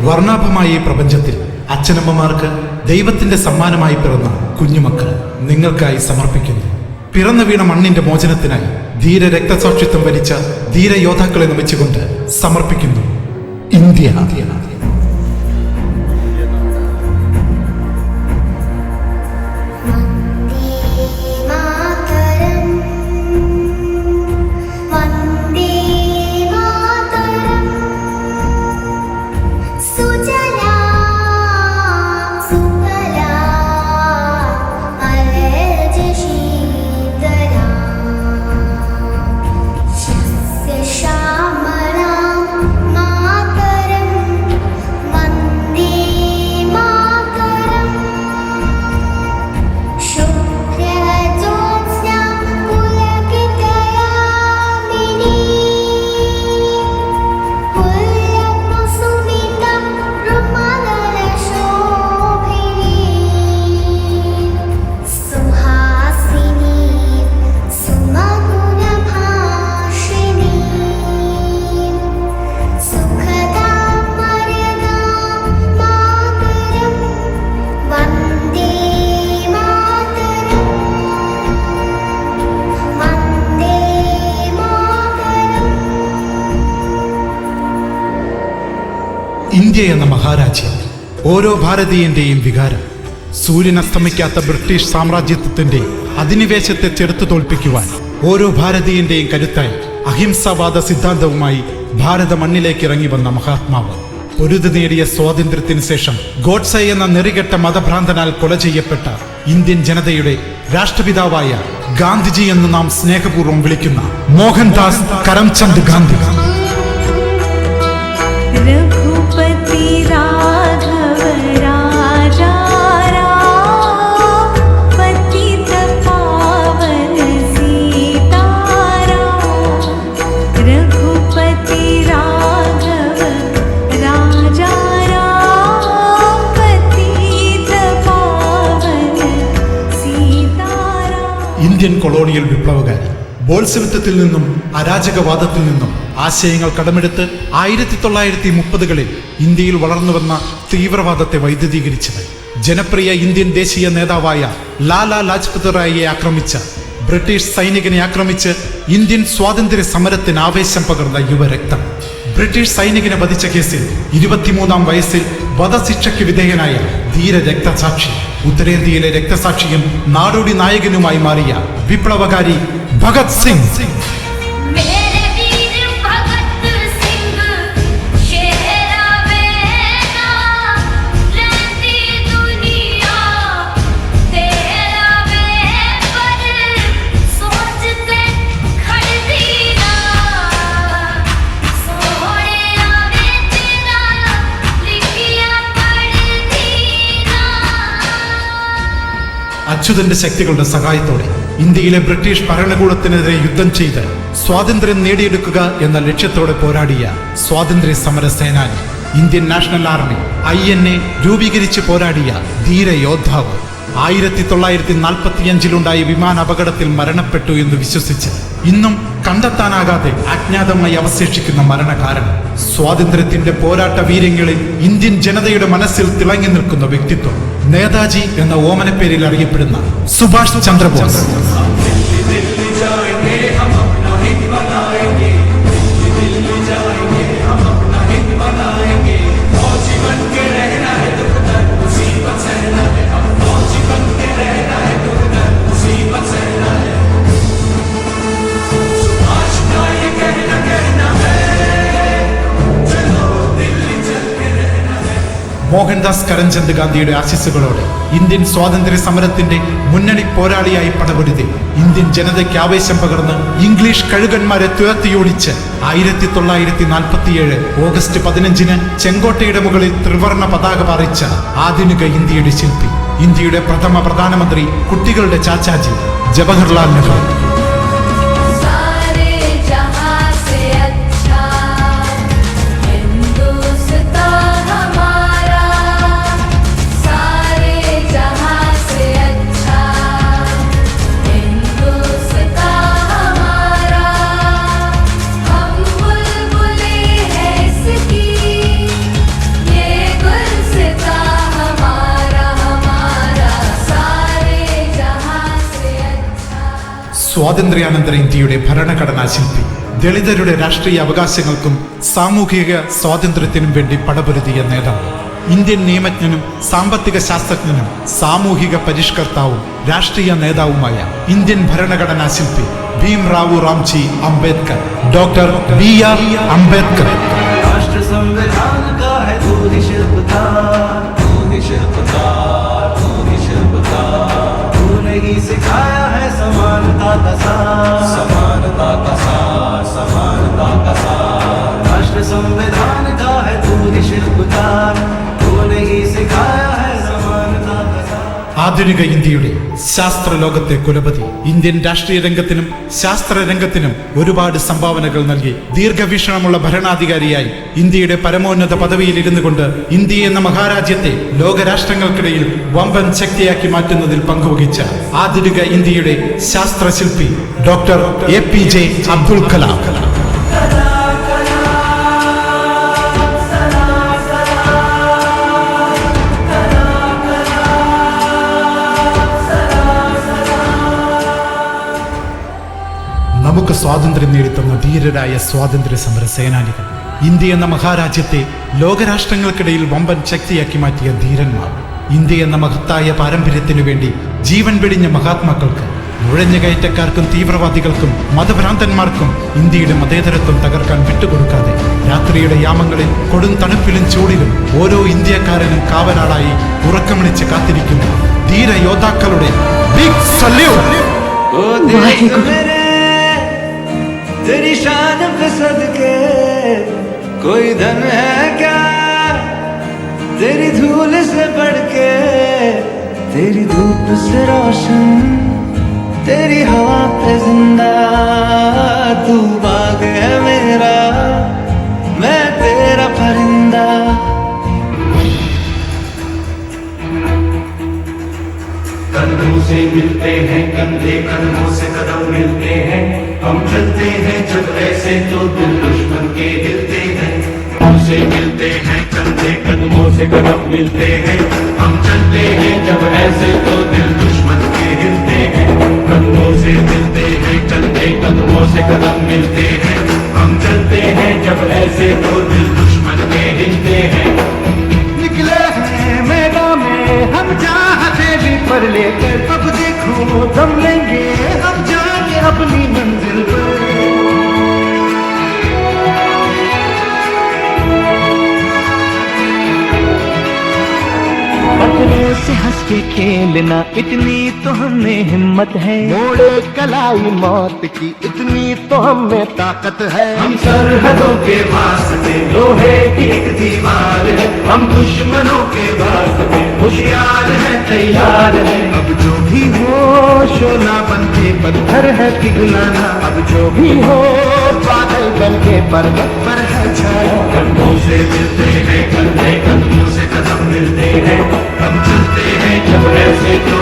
വർണ്ണാഭമായ ഈ പ്രപഞ്ചത്തിൽ അച്ഛനമ്മമാർക്ക് ദൈവത്തിന്റെ സമ്മാനമായി പിറന്ന കുഞ്ഞുമക്കൾ നിങ്ങൾക്കായി സമർപ്പിക്കുന്നു. പിറന്നു വീണ മണ്ണിന്റെ മോചനത്തിനായി ധീര രക്തസാക്ഷിത്വം വരിച്ച ധീരയോദ്ധാക്കളെ നമിച്ചുകൊണ്ട് സമർപ്പിക്കുന്നു ഇന്ത്യ. ഇന്ത്യ എന്ന മഹാരാജ്യം ഓരോ ഭാരതീയന്റെയും വികാരം. സൂര്യൻ അസ്തമിക്കാത്ത ബ്രിട്ടീഷ് സാമ്രാജ്യത്വത്തിന്റെ അധിനിവേശത്തെ ചെറുത്തു തോൽപ്പിക്കുവാൻ ഓരോ ഭാരതീയന്റെയും കരുത്തായി അഹിംസാവാദ സിദ്ധാന്തവുമായി ഭാരത മണ്ണിലേക്ക് ഇറങ്ങി വന്ന മഹാത്മാവ്. പൊരുതു നേടിയ സ്വാതന്ത്ര്യത്തിന് ശേഷം ഗോഡ്സെ എന്ന നെറികെട്ട മതഭ്രാന്തനാൽ കൊല ചെയ്യപ്പെട്ട ഇന്ത്യൻ ജനതയുടെ രാഷ്ട്രപിതാവായ ഗാന്ധിജി എന്ന് നാം സ്നേഹപൂർവ്വം വിളിക്കുന്ന മോഹൻദാസ് കരംചന്ദ് ഗാന്ധി. रघुपति राघव राजा राम, पतित पावन सीताराम। रघुपति राघव राजा राम, पतित पावन सीताराम. ഇന്ത്യൻ കൊളോണിയൽ വിപ്ലവകാരി ബോൾസെവിത്വത്തിൽ നിന്നും അരാജകവാദത്തിൽ നിന്നും ആശയങ്ങൾ കടമെടുത്ത് 1930കളിൽ ഇന്ത്യയിൽ വളർന്നുവന്ന തീവ്രവാദത്തെ വൈദ്യുതീകരിച്ചത് ജനപ്രിയ ഇന്ത്യൻ ദേശീയ നേതാവായ ലാലാ ലാജ്പത് റായിയെ ആക്രമിച്ച ബ്രിട്ടീഷ് സൈനികനെ ആക്രമിച്ച് ഇന്ത്യൻ സ്വാതന്ത്ര്യ സമരത്തിന് ആവേശം പകർന്ന യുവരക്തം. ബ്രിട്ടീഷ് സൈനികനെ വധിച്ച കേസിൽ 23-ാം വയസ്സിൽ വധശിക്ഷയ്ക്ക് വിധേയനായ ധീര രക്തസാക്ഷി, ഉത്തരേന്ത്യയിലെ രക്തസാക്ഷിയും നാടോടി നായകനുമായി മാറിയ വിപ്ലവകാരി ഭഗത് സിംഗ്. അച്യുതന്റെ ശക്തികളുടെ സഹായത്തോടെ ഇന്ത്യയിലെ ബ്രിട്ടീഷ് ഭരണകൂടത്തിനെതിരെ യുദ്ധം ചെയ്ത് സ്വാതന്ത്ര്യം നേടിയെടുക്കുക എന്ന ലക്ഷ്യത്തോടെ പോരാടിയ സ്വാതന്ത്ര്യ സമര സേനാനി, ഇന്ത്യൻ നാഷണൽ ആർമി INA രൂപീകരിച്ച് പോരാടിയ ധീര യോദ്ധാവ്, 1945-ലുണ്ടായ വിമാന അപകടത്തിൽ മരണപ്പെട്ടു എന്ന് വിശ്വസിച്ച് ഇന്നും കണ്ടെത്താനാകാതെ അജ്ഞാതമായി അവശേഷിക്കുന്ന മരണകാരണം, സ്വാതന്ത്ര്യത്തിന്റെ പോരാട്ട വീര്യങ്ങളിൽ ഇന്ത്യൻ ജനതയുടെ മനസ്സിൽ തിളങ്ങി നിൽക്കുന്ന വ്യക്തിത്വം, നേതാജി എന്ന ഓമനപ്പേരിൽ അറിയപ്പെടുന്ന സുഭാഷ് ചന്ദ്രബോസ്. മോഹൻദാസ് കരംചന്ദ് ഗാന്ധിയുടെ ആശീസ്സുകളോടെ ഇന്ത്യൻ സ്വാതന്ത്ര്യ സമരത്തിന്റെ മുന്നണി പോരാളിയായി പടപൊരുതി ഇന്ത്യൻ ജനതയ്ക്ക് ആവേശം പകർന്ന് ഇംഗ്ലീഷ് കഴുകന്മാരെ തുരത്തിയോടിച്ച് 1947 ഓഗസ്റ്റ് 15-ന് ചെങ്കോട്ടയുടെ മുകളിൽ ത്രിവർണ പതാക പാറിച്ച ആധുനിക ഇന്ത്യയുടെ ശില്പി, ഇന്ത്യയുടെ പ്രഥമ പ്രധാനമന്ത്രി, കുട്ടികളുടെ ചാച്ചാജി ജവഹർലാൽ നെഹ്റു. ये സ്വാതന്ത്ര്യാനന്തര ഇന്ത്യയുടെ ഭരണഘടനാ ശില്പി. ദളിതരുടെ രാഷ്ട്രീയ അവകാശങ്ങൾക്കും സാമൂഹിക സ്വാതന്ത്ര്യത്തിനും വേണ്ടി പടപൊരുതിയ നേതാവ്. ഇന്ത്യൻ നിയമജ്ഞനും സാമ്പത്തിക ശാസ്ത്രജ്ഞനും സാമൂഹിക പരിഷ്കർത്താവും രാഷ്ട്രീയ നേതാവുമായ ഇന്ത്യൻ ഭരണഘടനാ ശില്പി ഭീംറാവു റാംജി അംബേദ്കർ. Doctor BR Ambedkar. राष्ट्र संविधान का है तू ही शिल्पकार, तू ही शिल्पकार, तू ही शिल्पकार। तूने ही सिखाया है समानता का सार, समानता का सार, समानता का सार। राष्ट्र संविधान का है तू ही शिल्पकार, तूने ही सिखाया है समानता का सार। ആധുനിക ഇന്ത്യയുടെ ശാസ്ത്ര ലോകത്തെ കുലപതി. ഇന്ത്യൻ രാഷ്ട്രീയ രംഗത്തിനും ശാസ്ത്ര രംഗത്തിനും ഒരുപാട് സംഭാവനകൾ നൽകി ദീർഘവീക്ഷണമുള്ള ഭരണാധികാരിയായി ഇന്ത്യയുടെ പരമോന്നത പദവിയിൽ ഇരുന്നു കൊണ്ട് ഇന്ത്യ എന്ന മഹാരാജ്യത്തെ ലോകരാഷ്ട്രങ്ങൾക്കിടയിൽ വമ്പൻ ശക്തിയാക്കി മാറ്റുന്നതിൽ പങ്കുവഹിച്ച ആധുനിക ഇന്ത്യയുടെ ശാസ്ത്രശില്പി ഡോക്ടർ APJ അബ്ദുൽ കലാം. നമുക്ക് സ്വാതന്ത്ര്യം നേടിത്തന്ന ധീരരായ സ്വാതന്ത്ര്യ സമര സേനാനികൾ, ഇന്ത്യ എന്ന മഹാരാജ്യത്തെ ലോകരാഷ്ട്രങ്ങൾക്കിടയിൽ വമ്പൻ ശക്തിയാക്കി മാറ്റിയ ധീരന്മാർ, ഇന്ത്യ എന്ന മഹത്തായ പാരമ്പര്യത്തിനു വേണ്ടി ജീവൻ വെടിഞ്ഞ മഹാത്മാക്കൾക്ക്, നുഴഞ്ഞുകയറ്റക്കാർക്കും തീവ്രവാദികൾക്കും മതഭ്രാന്തന്മാർക്കും ഇന്ത്യയുടെ മതേതരത്വം തകർക്കാൻ വിട്ടുകൊടുക്കാതെ രാത്രിയുടെ യാമങ്ങളിൽ കൊടും തണുപ്പിലും ചൂടിലും ഓരോ ഇന്ത്യക്കാരനും കാവലാളായി ഉറക്കമിളിച്ച് കാത്തിരിക്കുന്ന ധീര യോദ്ധാക്കളുടെ ബിഗ് സല്യൂട്ട്. ओ देश मेरे तेरी शान पे सदके कोई धन है क्या तेरी धूल से बढ़ के, तेरी धूप से रोशन तेरी हवा पे जिंदा। तू बाग है मेरा मैं तेरा परिंदा। कंधों से मिलते हैं कंधे, कदमों से कदम मिलते हैं। हम चलते हैं जब ऐसे तो दिल दुश्मन के हिलते हैं। हमसे मिलते हैं कंधे, कदमों से कदम मिलते हैं। हम चलते हैं जब ऐसे तो दिल दुश्मन के हिलते हैं। कंधों से मिलते हैं कंधे, कदमों से कदम मिलते हैं। हम चलते हैं जब ऐसे तो दिल दुश्मन के हिलते हैं। निकले हैं मैदान में हम चाहते भी पर लेकर, अब देखो दम लेंगे हम जाके अपनी मंजिल पर। पत्थरों से हंस के खेलना इतनी तो हमें हिम्मत है, मोड़े कलाई मौत की इतनी तो हमें ताकत है। हम सरहदों के वास्ते लोहे की एक दीवार है। हम दुश्मनों के वास्ते होशियार है, तैयार है। अब जो भी हो शोला बन के पत्थर है पिघलाना, अब जो भी हो बादल बन के पर्वत पर है छाया। कंधों से मिलते हैं कंधे, कदमों से कदम मिलते हैं। हम चलते हैं जब ऐसे तो